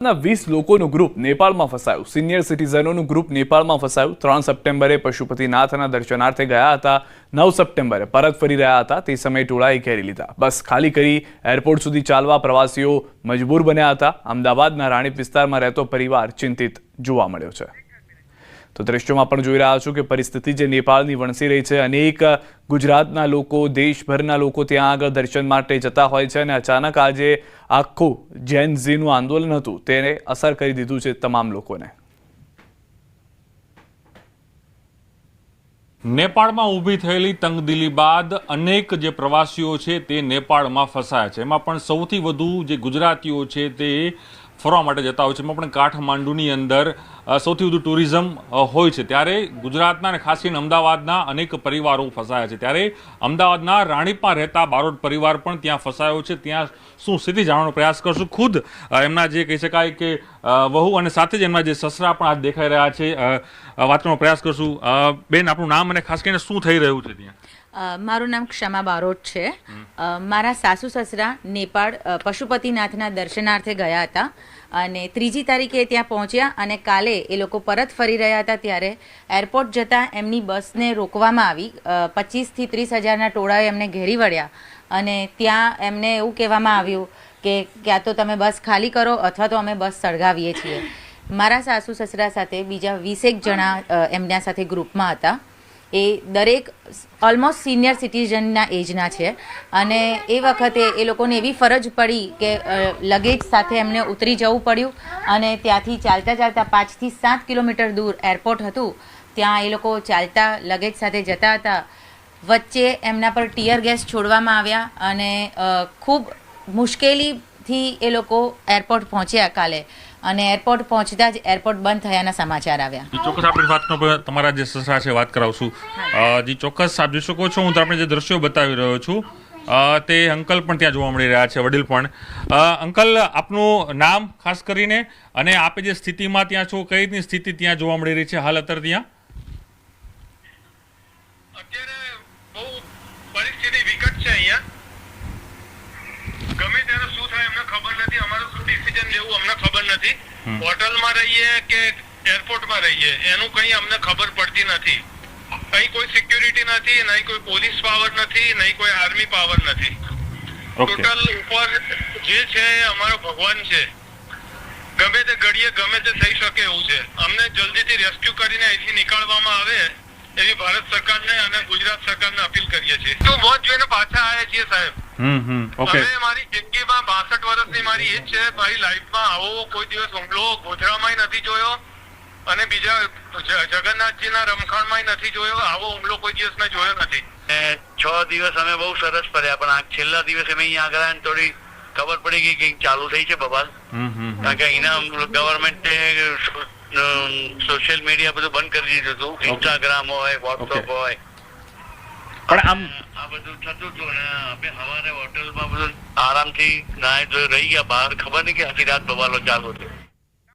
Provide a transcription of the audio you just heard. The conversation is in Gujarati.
ના 20 લોકોનું ગ્રુપ નેપાળમાં ફસાયું. સિનિયર સિટીઝનોનું ગ્રુપ નેપાળમાં ફસાયું. 3 સપ્ટેમ્બરે પશુપતિનાથના દર્શનાર્થે ગયા હતા. 9 સપ્ટેમ્બરે પરત ફરી રહ્યા હતા. તે સમયે ટોળાએ ઘેરી લીધા. બસ ખાલી કરી એરપોર્ટ સુધી ચાલવા પ્રવાસીઓ મજબૂર બન્યા હતા. અમદાવાદના રાણીપ વિસ્તારમાં રહેતો પરિવાર ચિંતિત જોવા મળ્યો છે. તો દ્રશ્યોમાં પણ જોઈ રહ્યા છો કે પરિસ્થિતિ જે નેપાળની વણસી રહી છે. અનેક ગુજરાતના લોકો, દેશભરના લોકો ત્યાં આગળ દર્શન માટે જતા હોય છે અને અચાનક આજે આખું જેન ઝીનું આંદોલન હતું તેને અસર કરી દીધું છે તમામ લોકોને. નેપાળમાં ઊભી થયેલી તંગદિલી બાદ અનેક જે પ્રવાસીઓ છે તે નેપાળમાં ફસાયા છે. એમાં પણ સૌથી વધુ જે ગુજરાતીઓ છે તે ફરવા માટે જતા હોય છે. એમાં પણ કાઠમાંડુની અંદર સૌથી વધુ ટુરિઝમ હોય છે. ત્યારે ગુજરાતના અને ખાસ કરીને અમદાવાદના અનેક પરિવારો ફસાયા છે. ત્યારે અમદાવાદના રાણીપમાં રહેતા બારોટ પરિવાર પણ ત્યાં ફસાયો છે. ત્યાં શું સ્થિતિ જાણવાનો પ્રયાસ કરશું. ખુદ એમના જે કહી શકાય કે વહુ અને સાથે જ એમના જે સસરા પણ આજ દેખાઈ રહ્યા છે. વાત કરવાનો પ્રયાસ કરશું. બેન, આપણું નામ અને ખાસ કરીને શું થઈ રહ્યું છે ત્યાં? મારું નામ ક્ષમા બારોટ છે. મારા સાસુ સસરા નેપાળ પશુપતિનાથના દર્શનાર્થે ગયા હતા અને 3જી તારીખે ત્યાં પહોંચ્યા અને કાલે એ લોકો પરત ફરી રહ્યા હતા. ત્યારે એરપોર્ટ જતાં એમની બસને રોકવામાં આવી. 25 થી 30 હજારના ટોળાએ એમને ઘેરી વળ્યા અને ત્યાં એમને એવું કહેવામાં આવ્યું કે ક્યાં તો તમે બસ ખાલી કરો અથવા તો અમે બસ સળગાવીએ છીએ. મારા સાસુ સસરા સાથે બીજા 20 જણા એમના સાથે ગ્રુપમાં હતા. એ દરેક ઓલમોસ્ટ સિનિયર સિટીઝનના એજના છે અને એ વખતે એ લોકોને એવી ફરજ પડી કે લગેજ સાથે એમને ઉતરી જવું પડ્યું અને ત્યાંથી ચાલતા ચાલતા 5 થી 7 કિલોમીટર દૂર એરપોર્ટ હતું. ત્યાં એ લોકો ચાલતા લગેજ સાથે જતા હતા. વચ્ચે એમના પર ટીયર ગેસ છોડવામાં આવ્યા અને ખૂબ મુશ્કેલીથી એ લોકો એરપોર્ટ પહોંચ્યા કાલે. અને એરપોર્ટ પહોંચતા જ એરપોર્ટ બંધ થયાના સમાચાર આવ્યા. ચોક્કસ આપણે વાતનો તમારા જે સસરા છે વાત કરાવશું. જી ચોક્કસ આપ જોઈ શકો છો. હું તમને જે દ્રશ્યો બતાવી રહ્યો છું તે અંકલ પણ ત્યાં જોવા મળી રહ્યા છે, વડીલ પણ. અંકલ, આપનું નામ ખાસ કરીને અને આપે જે સ્થિતિમાં ત્યાં છો, કઈ રીતની સ્થિતિ ત્યાં જોવા મળી રહી છે હાલ અત્યારે ત્યાં? અત્યારે બહુ પરિસ્થિતિ વિકટ છે અહીંયા. ગમે ત્યારે શું થાય અમને ખબર નથી. અમારું શું ડિસિઝન લેવું અમને ખબર નથી. હોટલમાં રહીએ કે એરપોર્ટમાં રહીએ એનું કંઈ અમને ખબર પડતી નથી. અહીં કોઈ સિક્યુરિટી નથી, નહીં કોઈ પોલીસ પાવર નથી, નહીં કોઈ આર્મી પાવર નથી. ટોટલ ઉપર જે છે એ અમારો ભગવાન છે. ગમે તે ઘડીએ ગમે તે થઈ શકે એવું છે. અમને જલ્દીથી રેસ્ક્યુ કરીને અહીંથી નીકળવામાં આવે એવી ભારત સરકારને અને ગુજરાત સરકારને અપીલ કરીએ છીએ. તો મોત જોઈને પાછા આવ્યા છીએ સાહેબ. હવે મારી જિંદગીમાં 62 વર્ષની મારી એજ છે. મારી લાઈફમાં આવો કોઈ દિવસ હુમલો ગોધરામાં નથી જોયો અને બીજા જગન્નાથજીના રમખાણમાં નથી જોયો. આવો હુમલો કોઈ દિવસ મેં જોયો નથી. 6 દિવસ અમે બહુ સરસ ફર્યા, પણ આ છેલ્લા દિવસે અમે અહીંયા આગળ આવીને થોડી ખબર પડી ગઈ કે ચાલુ થઈ છે બબાલ. કારણ કે અહીંના ગવર્મેન્ટે સોશિયલ મીડિયા બધું બંધ કરી દીધું હતું. ઇન્સ્ટાગ્રામ હોય, વોટ્સઅપ હોય, પણ આ બધું થતું હતું. અને અમે સવારે હોટલમાં બધું આરામથી નાય ધોઈ રહી ગયા બહાર. ખબર નહીં કે આખી રાત બબાલો ચાલુ હતી.